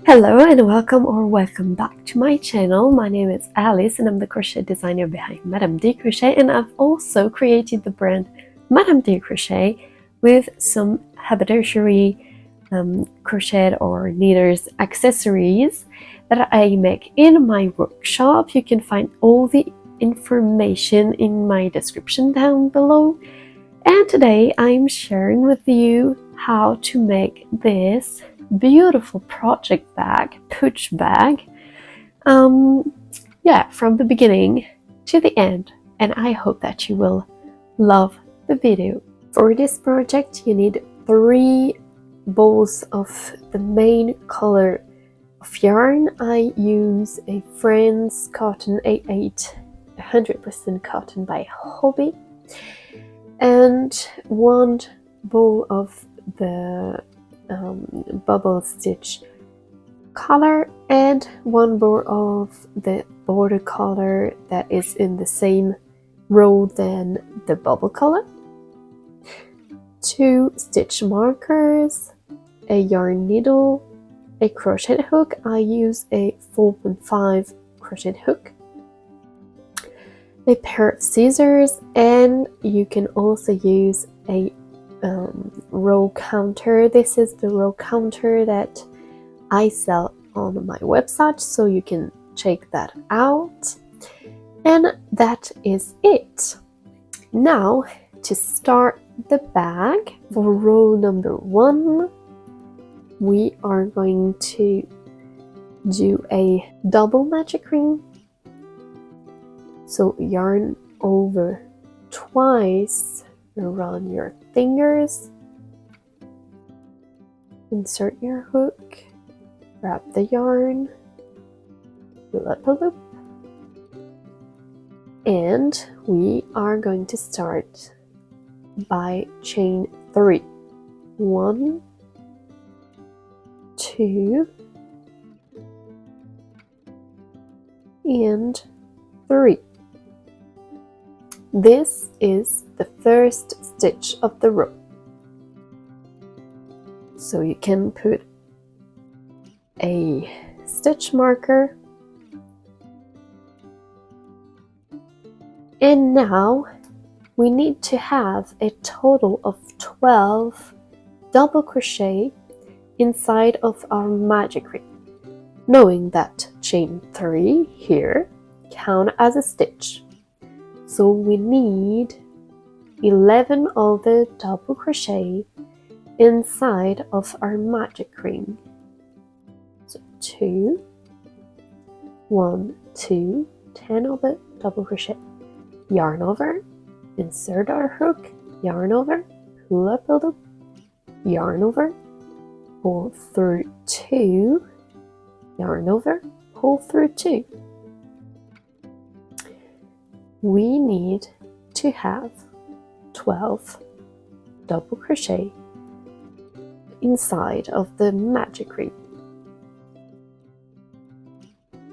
Hello and welcome back to my channel. My name is Alice and I'm the crochet designer behind Madame D Crochet, and I've also created the brand Madame D Crochet with some haberdashery, crochet or knitter's accessories that I make in my workshop. You can find all the information in my description down below. And today I'm sharing with you how to make this beautiful project bag, pouch bag, from the beginning to the end, and I hope that you will love the video. For this project you need 3 balls of the main color of yarn. I use a Friends Cotton A8 100% cotton by Hobby, and 1 ball of the bubble stitch color, and 1 ball of the border color that is in the same row than the bubble color, 2 stitch markers, a yarn needle, a crochet hook. I use a 4.5 crochet hook, a pair of scissors, and you can also use a row counter. This is the row counter that I sell on my website, so you can check that out. And that is it. Now to start the bag, for row number 1 we are going to do a double magic ring. So yarn over twice around your fingers, insert your hook, wrap the yarn, pull up a loop, and we are going to start by chain 3. 1, 2, and 3. This is the first stitch of the row, so you can put a stitch marker. And now we need to have a total of 12 double crochet inside of our magic ring, knowing that chain 3 here count as a stitch. So we need 11 of the double crochet inside of our magic ring. So 2, 1, 2, 10 of the double crochet, yarn over, insert our hook, yarn over, pull up a loop, yarn over, pull through 2, yarn over, pull through 2. We need to have 12 double crochet inside of the magic ring.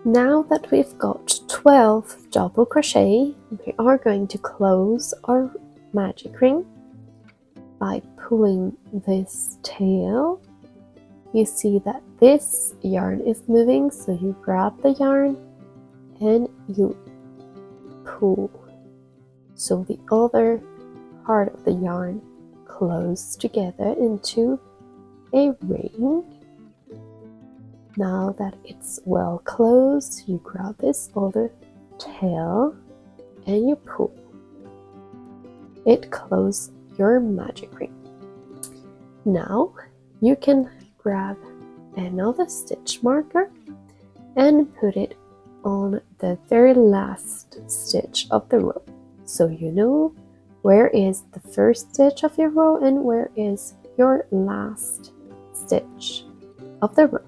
Now that we've got 12 double crochet, we are going to close our magic ring by pulling this tail. You see that this yarn is moving, so you grab the yarn and you pull, so the other part of the yarn closes together into a ring. Now that it's well closed, you grab this other tail and you pull. It closes your magic ring. Now you can grab another stitch marker and put it on the very last stitch of the row, so you know where is the first stitch of your row and where is your last stitch of the row.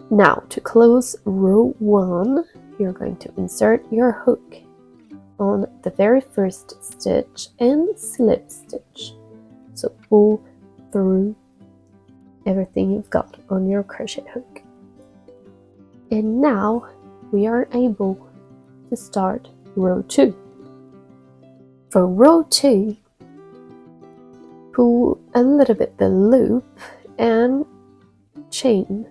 Now to close row 1, you're going to insert your hook on the very first stitch and slip stitch, so pull through everything you've got on your crochet hook. And now we are able to start row 2. For row 2, pull a little bit the loop and chain.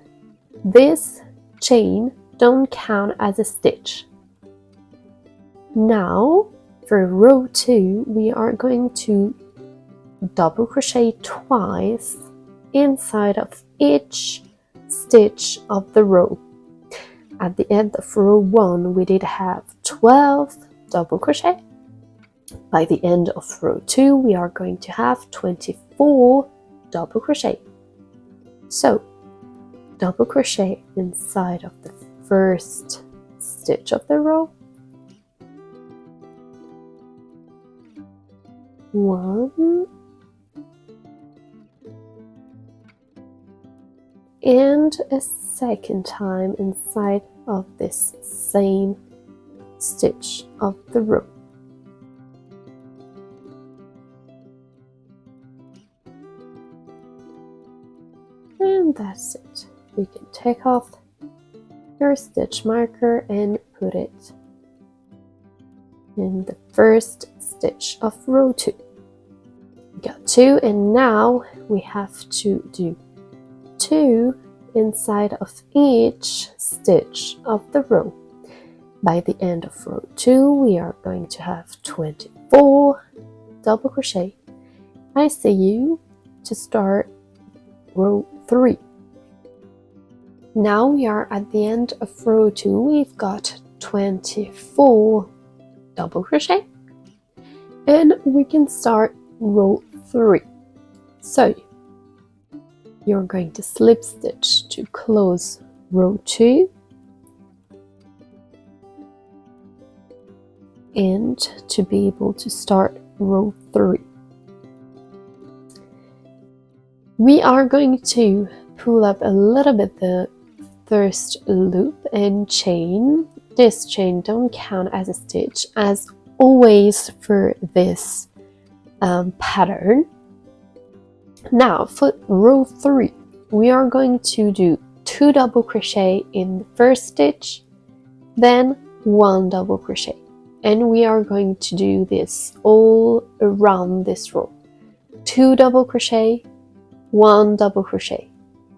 This chain don't count as a stitch. Now for row 2 we are going to double crochet twice inside of each stitch of the row. At the end of row 1 we did have 12 double crochet. By the end of row 2 we are going to have 24 double crochet. So double crochet inside of the first stitch of the row, 1, and a second time inside of this same stitch of the row. And that's it. You can take off your stitch marker and put it in the first stitch of row 2. We got 2, and now we have to do 2 inside of each stitch of the row. By the end of row 2 we are going to have 24 double crochet. I see you to start row 3. Now we are at the end of row 2. We've got 24 double crochet and we can start row 3. So you're going to slip stitch to close row 2 and to be able to start row 3. We are going to pull up a little bit the first loop and chain. This chain don't count as a stitch as always for this pattern. Now for row 3 we are going to do 2 double crochet in the first stitch, then 1 double crochet, and we are going to do this all around this row. 2 double crochet, 1 double crochet,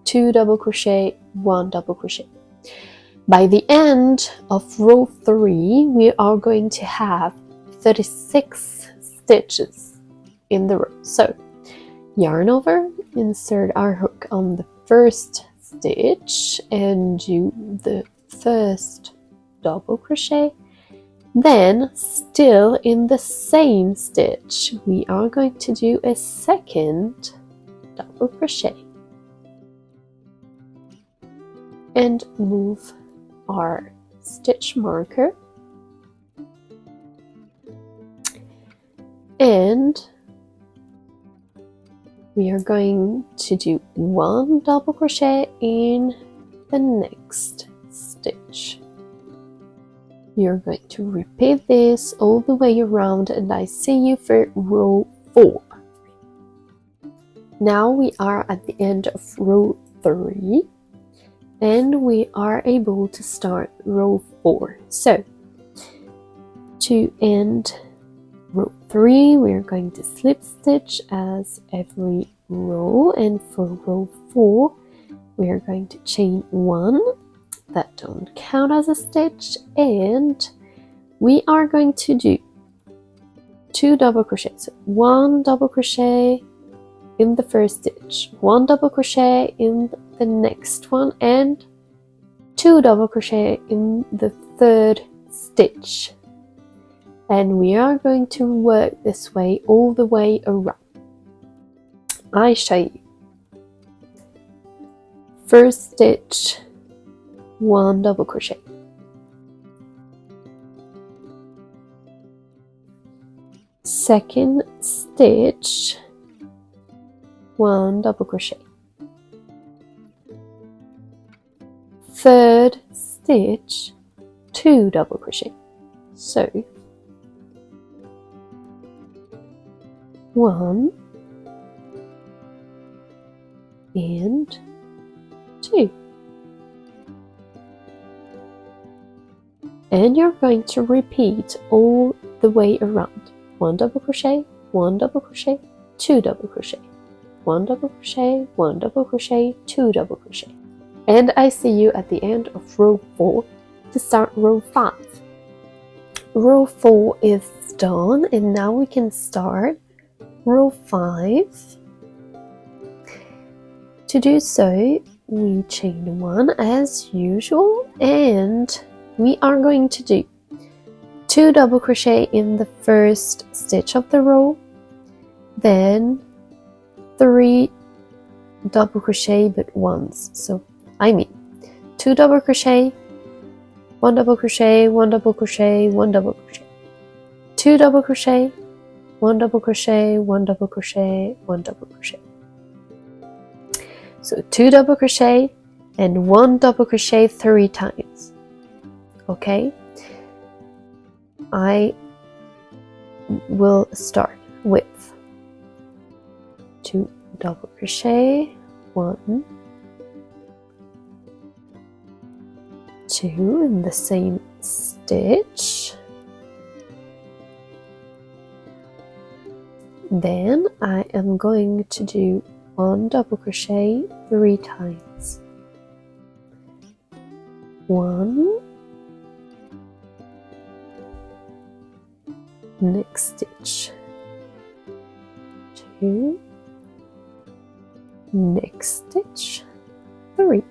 2 double crochet, 1 double crochet. By the end of row 3 we are going to have 36 stitches in the row. So yarn over, insert our hook on the first stitch and do the first double crochet. Then still in the same stitch we are going to do a second double crochet and move our stitch marker, and we are going to do 1 double crochet in the next stitch. You're going to repeat this all the way around, and I see you for row 4. Now we are at the end of row 3 and we are able to start row 4. So to end row 3 we're going to slip stitch as every row, and for row 4 we are going to chain 1, that don't count as a stitch, and we are going to do 2 double crochets. So 1 double crochet in the first stitch, 1 double crochet in the next one, and 2 double crochet in the third stitch. And we are going to work this way all the way around. I show you. First stitch, 1 double crochet. Second stitch, 1 double crochet. Third stitch, 2 double crochet. So 1 and 2, and you're going to repeat all the way around. 1 double crochet, 1 double crochet, 2 double crochet. 1 double crochet, 1 double crochet, 2 double crochet. And I see you at the end of row 4 to start row 5. Row 4 is done, and now we can start row 5. To do so, we chain 1 as usual, and we are going to do 2 double crochet in the first stitch of the row, then 3 double crochet but once. So I mean 2 double crochet, 1 double crochet, 1 double crochet, 1 double crochet, 2 double crochet, 1 double crochet, 1 double crochet, 1 double crochet. So 2 double crochet and 1 double crochet 3 times. Okay, I will start with 2 double crochet, 1, 2 in the same stitch. Then I am going to do 1 double crochet 3 times. 1, next stitch, 2, next stitch, 3.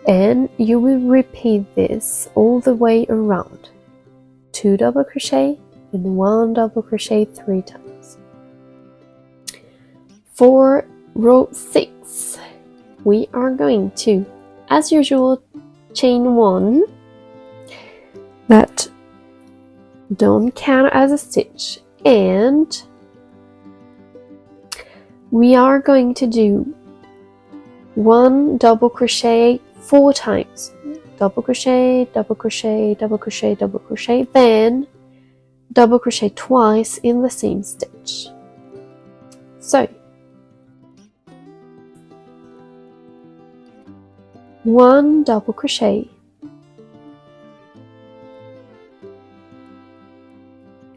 And you will repeat this all the way around. 2 double crochet and 1 double crochet 3 times. For row 6, we are going to, as usual, chain 1 that don't count as a stitch, and we are going to do 1 double crochet 4 times. Double crochet, double crochet, double crochet, double crochet, then double crochet twice in the same stitch. So 1 double crochet,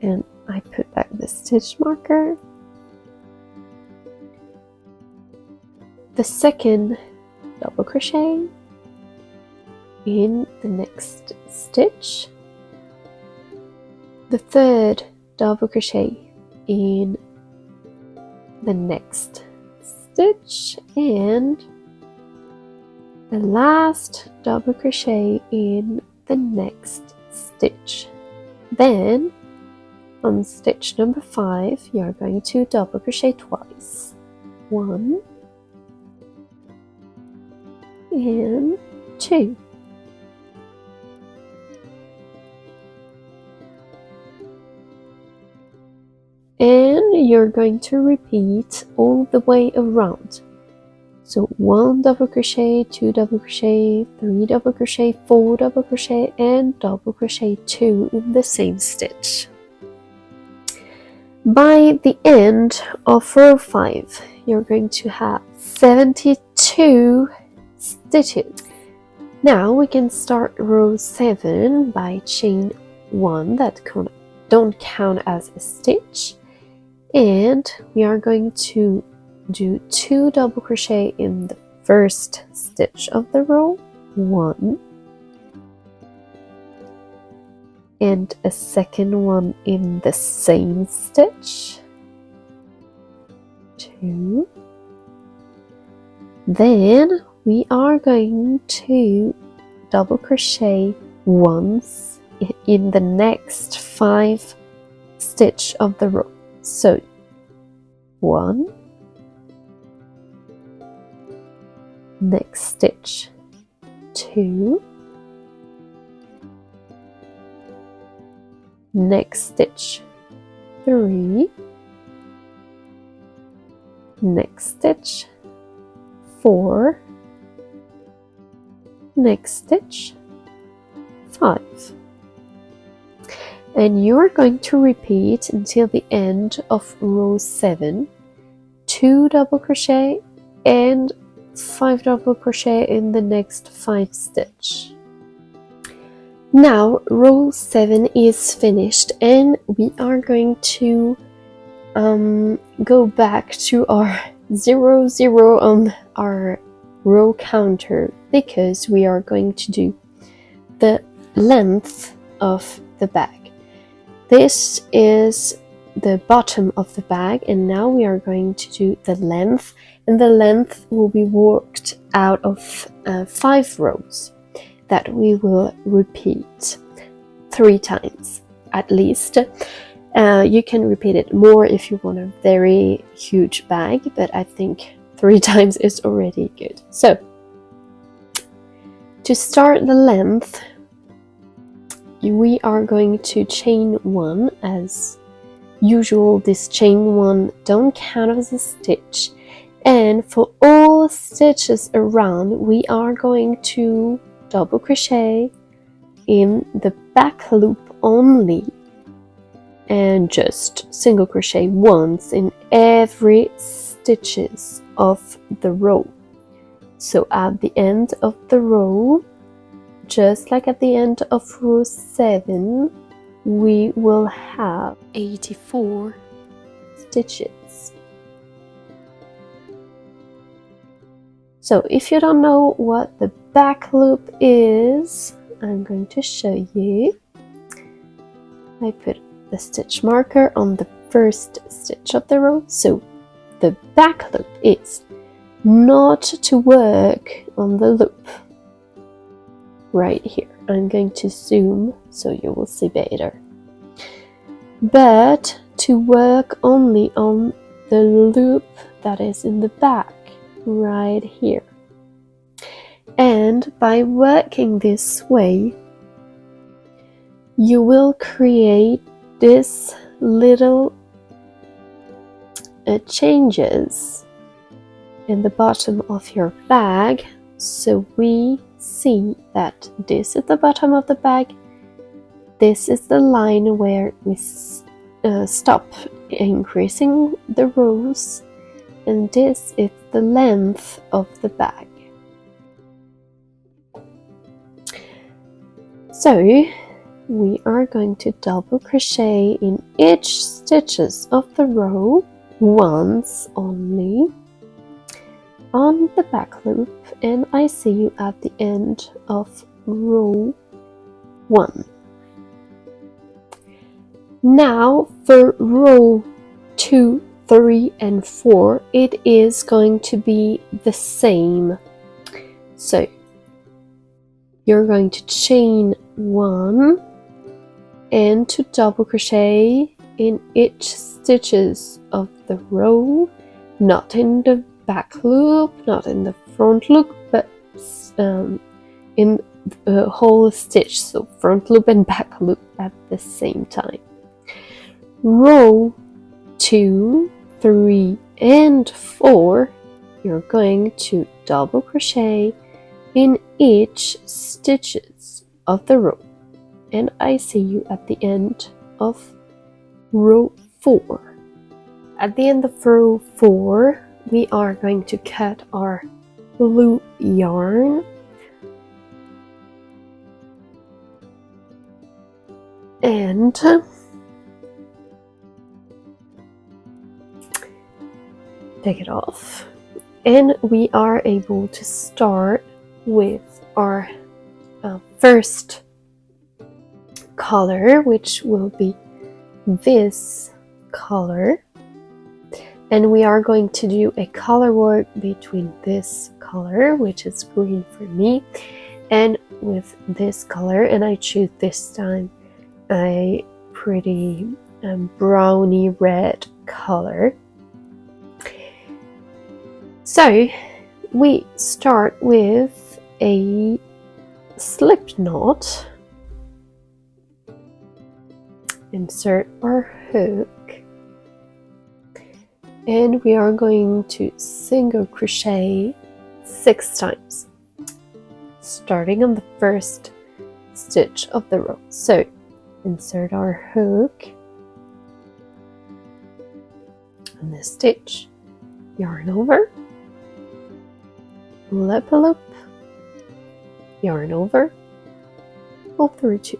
and I put back the stitch marker. The second double crochet in the next stitch, the third double crochet in the next stitch, and the last double crochet in the next stitch. Then on stitch number 5 you are going to double crochet twice, 1 and 2. And you're going to repeat all the way around. So 1 double crochet, 2 double crochet, 3 double crochet, 4 double crochet, and double crochet 2 in the same stitch. By the end of row 5, you're going to have 72 stitches. Now we can start row 7 by chain 1 that don't count as a stitch, and we are going to do 2 double crochet in the first stitch of the row, 1, and a second one in the same stitch, 2. Then we are going to double crochet once in the next 5 stitch of the row. So 1, next stitch, 2, next stitch, 3, next stitch, 4, next stitch, 5. And you're going to repeat until the end of row 7, 2 double crochet and 5 double crochet in the next 5 stitch. Now row 7 is finished, and we are going to go back to our 0, 0 on our row counter, because we are going to do the length of the bag. This is the bottom of the bag, and now we are going to do the length, and the length will be worked out of 5 rows that we will repeat 3 times at least. You can repeat it more if you want a very huge bag, but I think 3 times is already good. So to start the length, we are going to chain 1 as usual. This chain 1 don't count as a stitch, and for all stitches around we are going to double crochet in the back loop only, and just single crochet once in every stitches of the row. So at the end of the row, just like at the end of row 7, we will have 84 stitches. So if you don't know what the back loop is, I'm going to show you. I put the stitch marker on the first stitch of the row. So the back loop is not to work on the loop right here. I'm going to zoom so you will see better, but to work only on the loop that is in the back right here. And by working this way, you will create this little changes in the bottom of your bag. So we see that this is the bottom of the bag, this is the line where we stop increasing the rows, and this is the length of the bag. So we are going to double crochet in each stitches of the row once only on the back loop, and I see you at the end of row 1. Now for row 2, 3 and 4, it is going to be the same. So you're going to chain 1 and to double crochet in each stitches of the row, not in the back loop, not in the front loop, but in the whole stitch, so front loop and back loop at the same time. Row 2, 3 and 4, you're going to double crochet in each stitches of the row, and I see you at the end of row 4. At the end of row 4, we are going to cut our blue yarn, and take it off, and we are able to start with our first color, which will be this color. And we are going to do a color work between this color, which is green for me, and with this color, and I choose this time a pretty browny red color. So we start with a slip knot, insert our hook, and we are going to single crochet 6 times, starting on the first stitch of the row. So insert our hook on this stitch, yarn over, loop a loop, yarn over, pull through 2.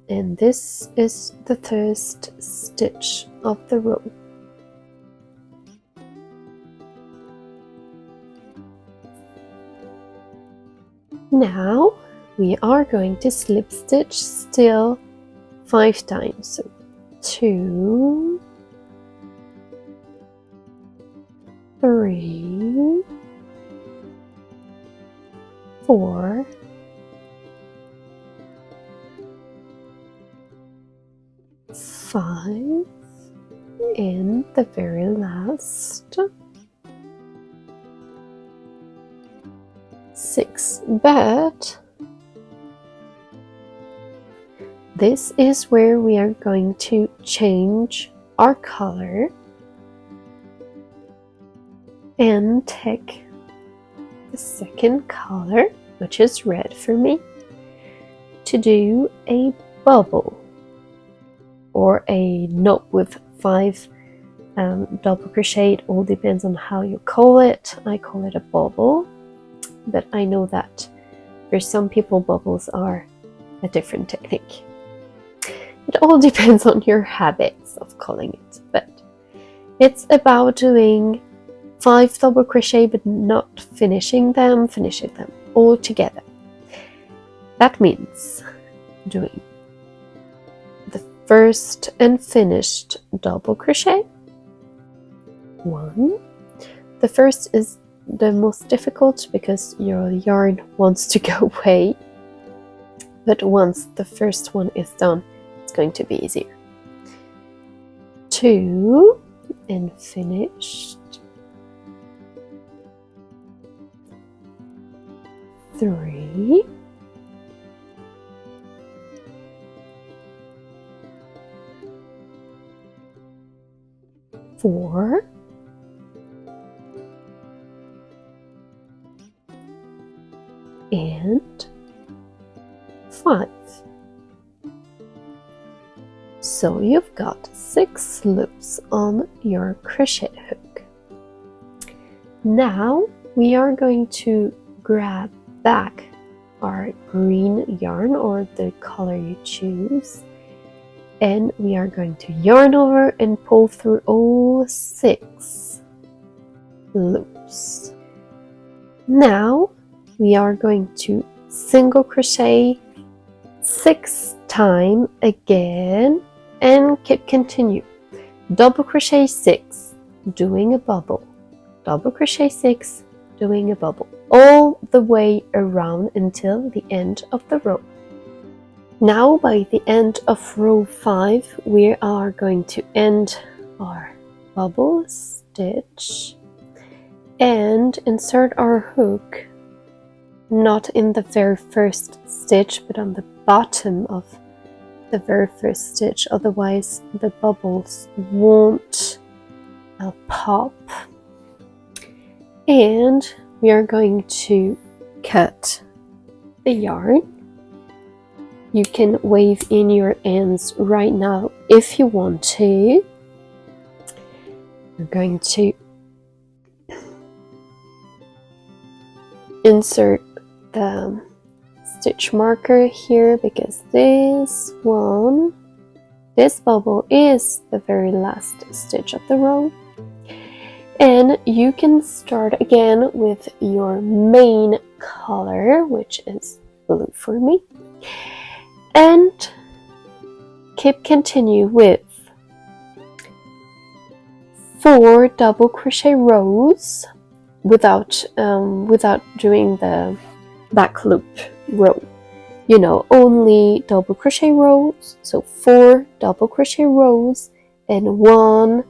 And this is the first stitch of the row. Now we are going to slip stitch still 5 times. So 2, 3, 4, 5, and the very last 6. But this is where we are going to change our color and take the second color, which is red for me, to do a bubble or a knot with 5 double crochet. It all depends on how you call it. I call it a bubble, but I know that for some people bubbles are a different technique. It all depends on your habits of calling it, but it's about doing 5 double crochet but not finishing them all together. That means doing the first and finished double crochet. 1. The first is the most difficult because your yarn wants to go away, but once the first one is done, it's going to be easier. 2 and finished. 3, 4, 5. So you've got 6 loops on your crochet hook. Now we are going to grab back our green yarn or the color you choose, and we are going to yarn over and pull through all 6 loops. Now we are going to single crochet 6 times again and continue. Double crochet 6, doing a bubble, double crochet 6, doing a bubble, all the way around until the end of the row. Now by the end of row 5, we are going to end our bubble stitch and insert our hook not in the very first stitch but on the bottom of the very first stitch, otherwise the bubbles won't pop. And we are going to cut the yarn. You can wave in your ends right now if you want to. We're going to insert the stitch marker here because this bubble is the very last stitch of the row. And you can start again with your main color, which is blue for me, and continue with 4 double crochet rows without doing the back loop row. You know, only double crochet rows, so 4 double crochet rows and 1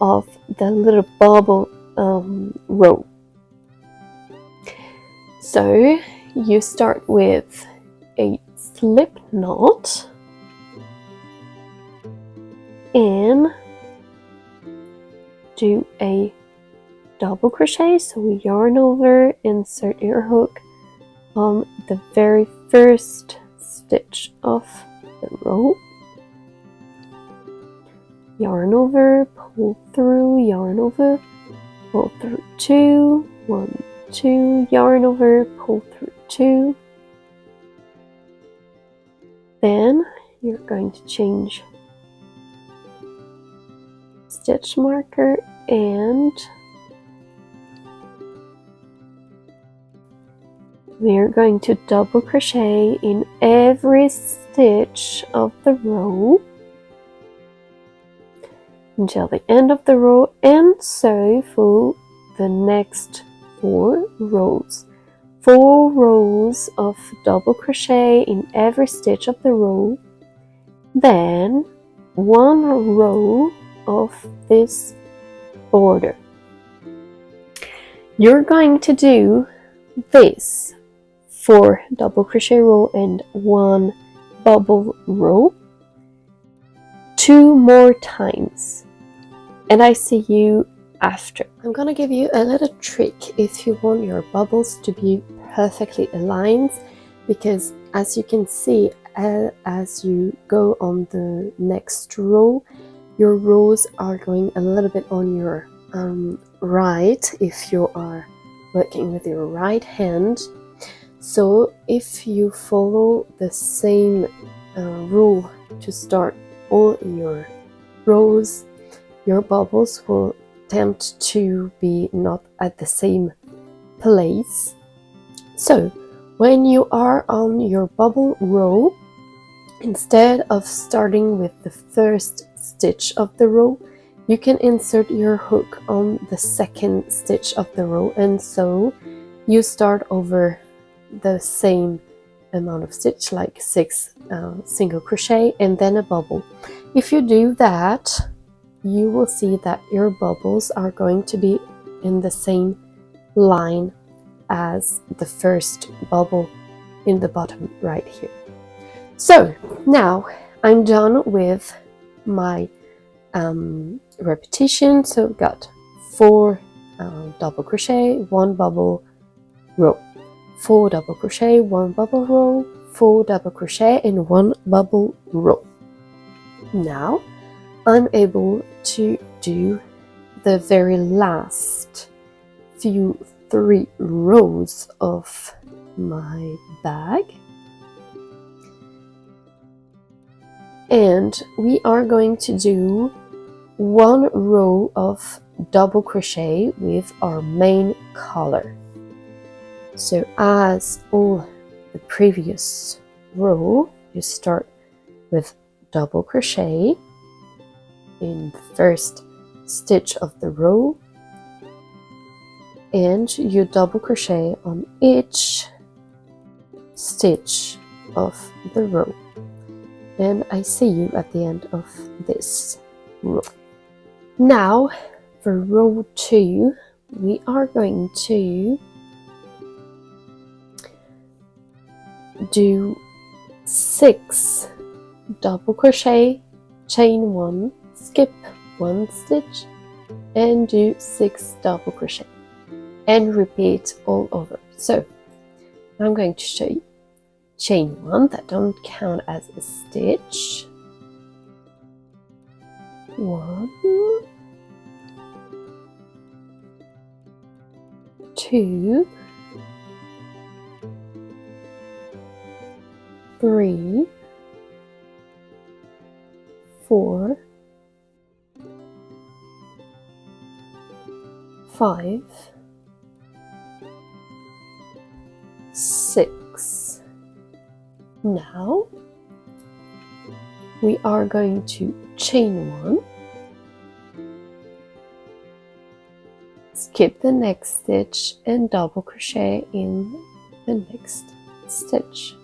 of the little bubble row. So you start with a slip knot and do a double crochet, so we yarn over, insert your hook on the very first stitch of the row, yarn over, pull through, yarn over, pull through 2, 1, 2, yarn over, pull through 2, Then you're going to change stitch marker and we're going to double crochet in every stitch of the row until the end of the row, and so for the next 4 rows. 4 rows of double crochet in every stitch of the row, then 1 row of this border. You're going to do this 4 double crochet row and 1 bubble row 2 more times, and I see you after. I'm gonna give you a little trick if you want your bubbles to be perfectly aligned, because as you can see, as you go on the next row, your rows are going a little bit on your right if you are working with your right hand. So if you follow the same rule to start all your rows, your bubbles will tend to be not at the same place. So when you are on your bubble row, instead of starting with the first stitch of the row, you can insert your hook on the second stitch of the row, and so you start over the same amount of stitch, like 6 single crochet and then a bubble. If you do that, you will see that your bubbles are going to be in the same line as the first bubble in the bottom right here. So now I'm done with my repetition. So we've got 4 double crochet, 1 bubble row, 4 double crochet, 1 bubble row, 4 double crochet and 1 bubble row. Now I'm able to do the very last few 3 rows of my bag, and we are going to do 1 row of double crochet with our main color. So as all the previous row, you start with double crochet in the first stitch of the row, and you double crochet on each stitch of the row, and I see you at the end of this row. Now for row 2, we are going to do 6 double crochet, chain 1, skip 1 stitch and do 6 double crochet and repeat all over. So I'm going to show you chain 1, that don't count as a stitch, 1, 2, 3, 4, 5, 6. Now we are going to chain 1, skip the next stitch and double crochet in the next stitch.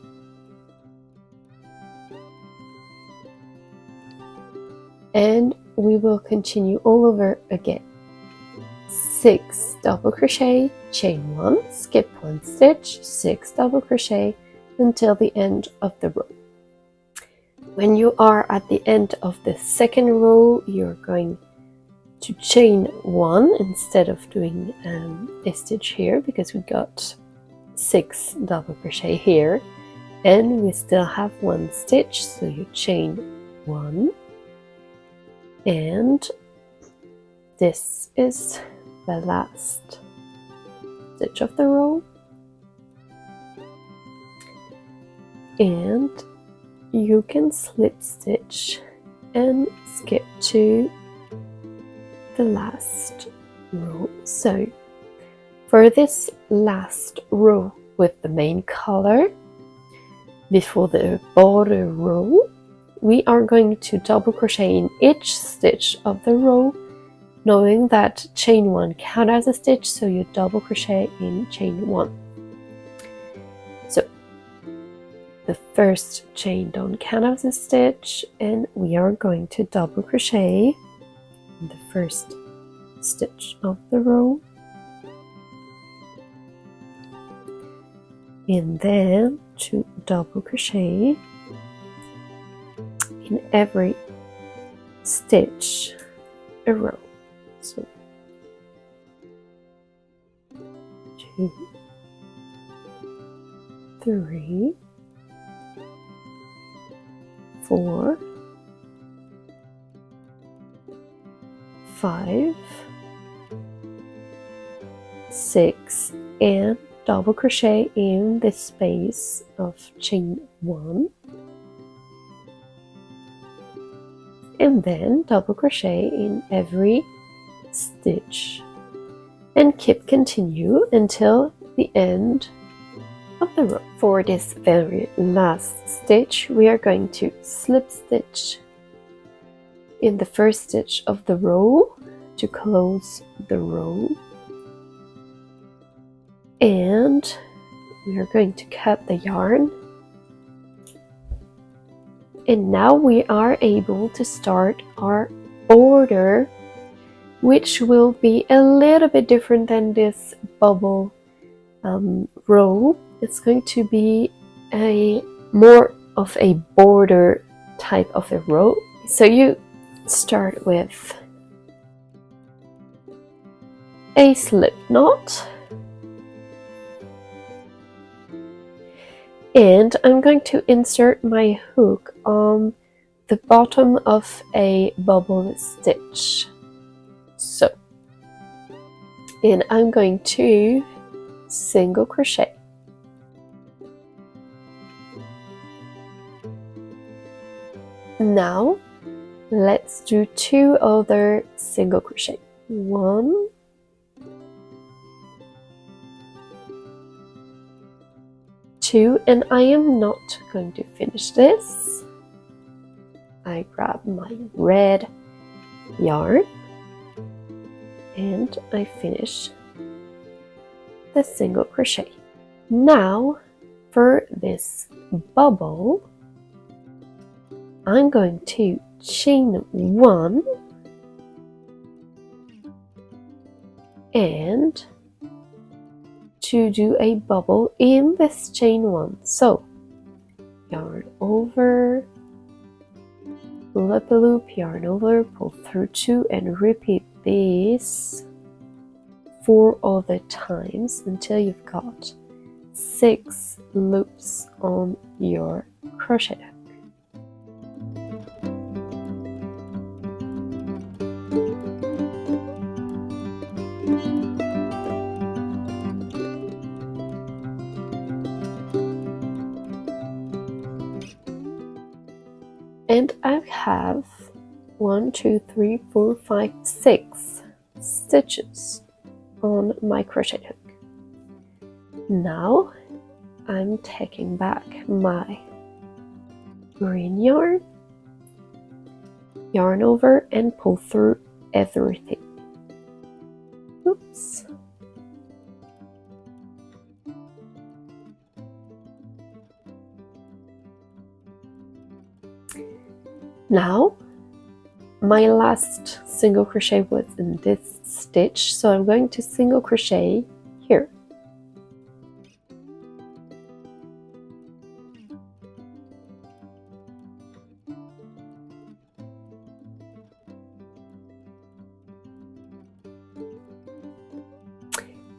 And we will continue all over again. 6 double crochet, chain 1, skip 1 stitch, 6 double crochet until the end of the row. When you are at the end of the second row, you're going to chain 1 instead of doing a stitch here, because we got 6 double crochet here and we still have 1 stitch, so you chain 1, and this is the last stitch of the row, and you can slip stitch and skip to the last row. So for this last row with the main color, before the border row, we are going to double crochet in each stitch of the row, knowing that chain 1 counts as a stitch, so you double crochet in chain 1. So the first chain don't count as a stitch, and we are going to double crochet in the first stitch of the row, and then to double crochet in every stitch a row. So 2, 3, 4, 5, 6, and double crochet in the space of chain 1, and then double crochet in every stitch, and continue until the end of the row. For this very last stitch, we are going to slip stitch in the first stitch of the row to close the row, and we are going to cut the yarn, and now we are able to start our border, which will be a little bit different than this bubble row. It's going to be a more of a border type of a row. So you start with a slip knot, and I'm going to insert my hook on the bottom of a bubble stitch. So, and I'm going to single crochet. Now let's do 2 other single crochet. 1, 2, and I am not going to finish this. I grab my red yarn and I finish the single crochet. Now for this bubble, I'm going to chain 1 and to do a bubble in this chain 1. So yarn over, pull up a loop, yarn over, pull through 2, and repeat this 4 other times until you've got 6 loops on your crochet hook. And I have 1, 2, 3, 4, 5, 6 stitches on my crochet hook. Now I'm taking back my green yarn, yarn over, and pull through everything. Oops. Now my last single crochet was in this stitch, so I'm going to single crochet here.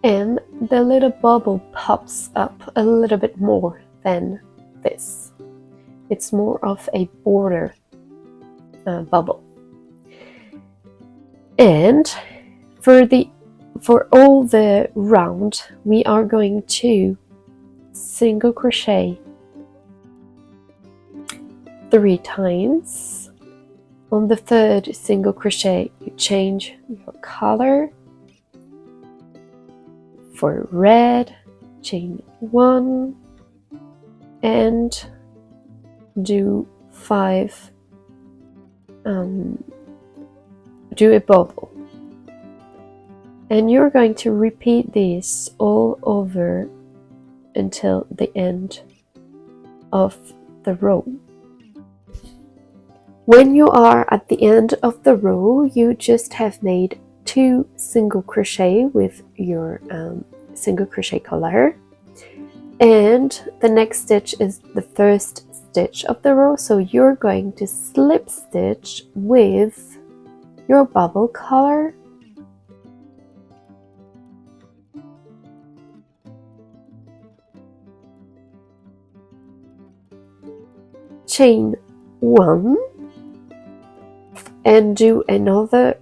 And the little bubble pops up a little bit more than this. It's more of a border bubble. And for all the round, we are going to single crochet 3 times. On the third single crochet, you change your color. For red, chain 1 and do 5, do a bubble. And you're going to repeat this all over until the end of the row. When you are at the end of the row, you just have made 2 single crochet with your single crochet color, and the next stitch is the first stitch of the row, so you're going to slip stitch with your bubble color, chain 1 and do another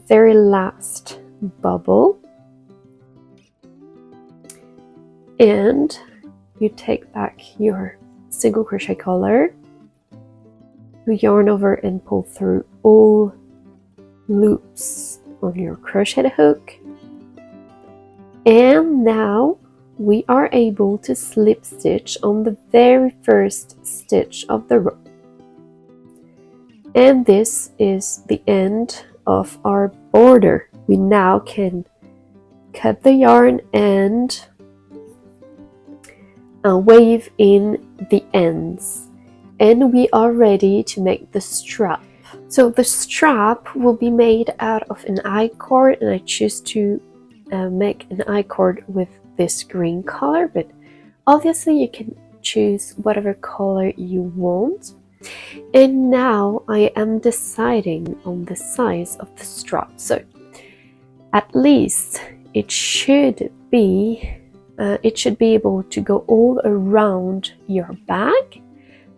very last bubble, and you take back your single crochet color, you yarn over and pull through all loops on your crochet hook, and now we are able to slip stitch on the very first stitch of the row. And this is the end of our border. We now can cut the yarn and wave in the ends, and we are ready to make the strap. So the strap will be made out of an I-cord, and I choose to make an I-cord with this green color, but obviously you can choose whatever color you want. And now I am deciding on the size of the strap, so at least it should be able to go all around your bag,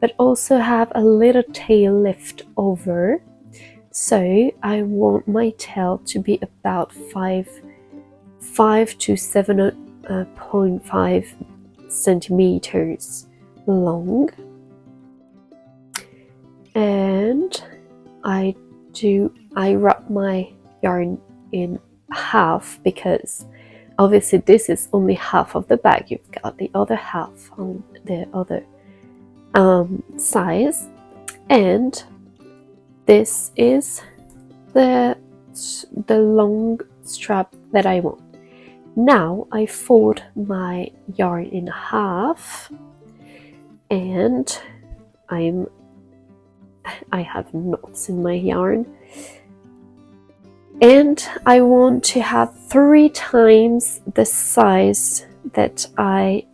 but also have a little tail left over. So I want my tail to be about 5 to 7.5 centimeters long. And I wrap my yarn in half, because obviously this is only half of the bag. You've got the other half on the other size, and this is the long strap that I want. Now I fold my yarn in half, and I have knots in my yarn, and I want to have 3 times the size that I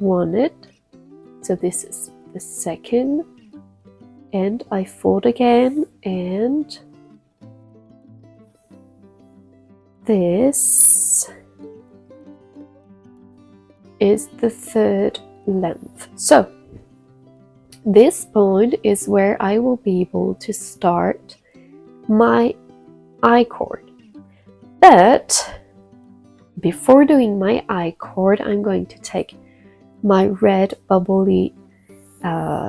wanted. So this is the second, and I fold again, and this is the third length. So this point is where I will be able to start my I-cord. But before doing my I-cord, I'm going to take my red bubbly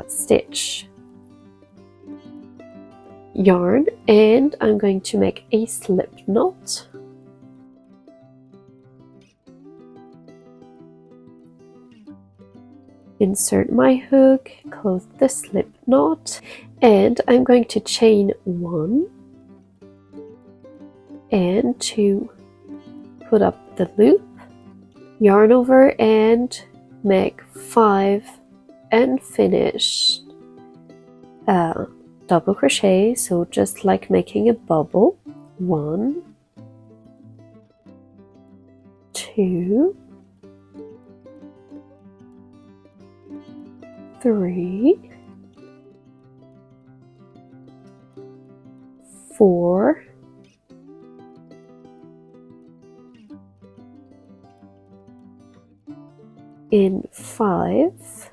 stitch yarn, and I'm going to make a slip knot. Insert my hook, close the slip knot, and I'm going to chain 1 and 2, put up the loop, yarn over and make 5 and finish double crochet, so just like making a bubble. 1, 2, 3, 4, 5,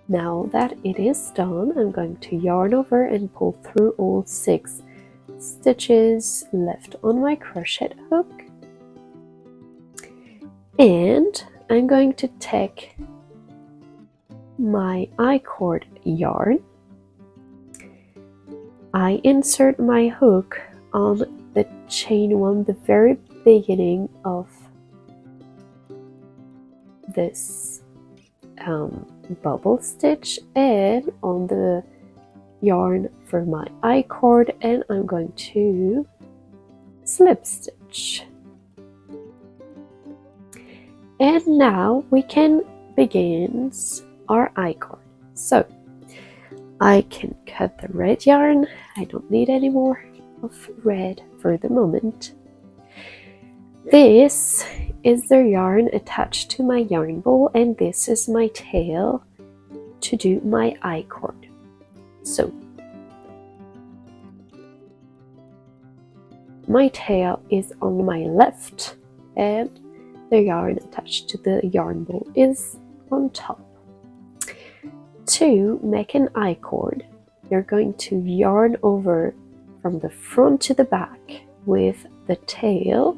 now that it is done, I'm going to yarn over and pull through all 6 stitches left on my crochet hook, and I'm going to take my I-cord yarn. I insert my hook on the chain one, the very beginning of this bubble stitch, and on the yarn for my I-cord, and I'm going to slip stitch. And now we can begin our I-cord. So I can cut the red yarn. I don't need any more of red for the moment. This is the yarn attached to my yarn ball, and this is my tail to do my I-cord. So my tail is on my left, and the yarn attached to the yarn ball is on top. To make an I-cord, you're going to yarn over from the front to the back with the tail,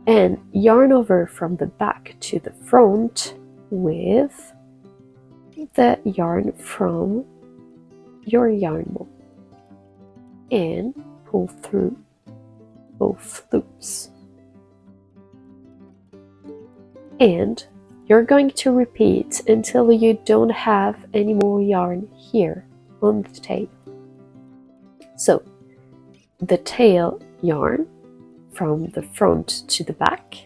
and yarn over from the back to the front with the yarn from your yarn ball, and pull through both loops. And you're going to repeat until you don't have any more yarn here on the tail. So the tail yarn from the front to the back,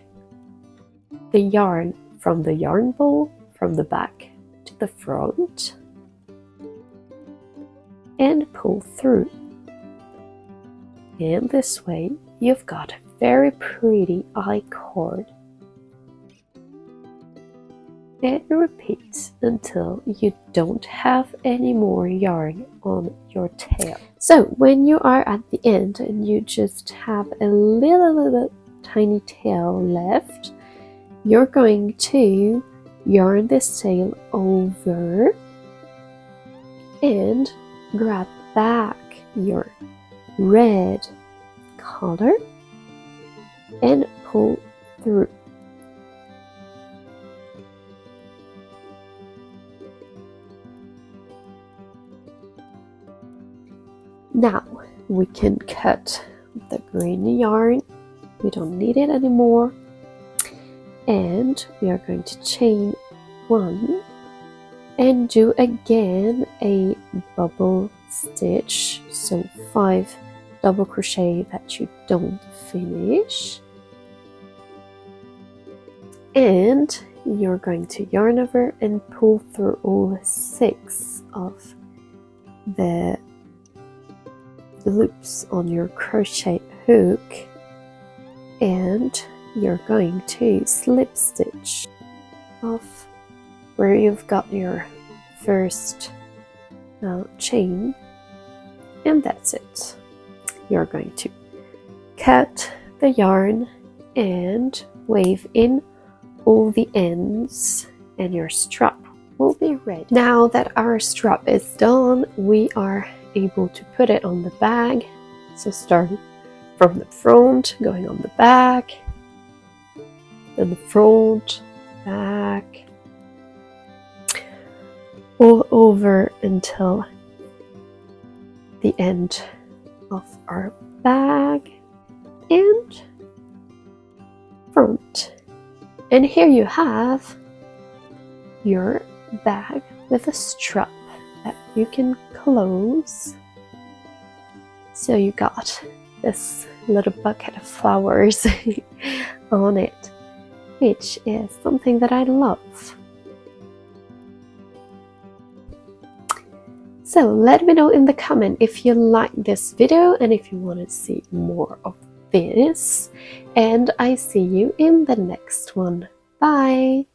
the yarn from the yarn ball from the back to the front, and pull through. And this way you've got a very pretty I-cord. And repeat until you don't have any more yarn on your tail. So when you are at the end and you just have a little tiny tail left, you're going to yarn this tail over and grab back your red color and pull through. Now we can cut the green yarn. We don't need it anymore. And we are going to chain one and do again a bubble stitch. So 5 double crochet that you don't finish. And you're going to yarn over and pull through all 6 of the loops on your crochet hook, and you're going to slip stitch off where you've got your first chain, and that's it. You're going to cut the yarn and wave in all the ends, and your strap will be ready. Now that our strap is done, we are able to put it on the bag. So starting from the front, going on the back, then the front, back, all over until the end of our bag and front. And here you have your bag with a strap that you can close. So you got this little bucket of flowers on it, which is something that I love. So let me know in the comment if you like this video and if you want to see more of this, and I see you in the next one. Bye!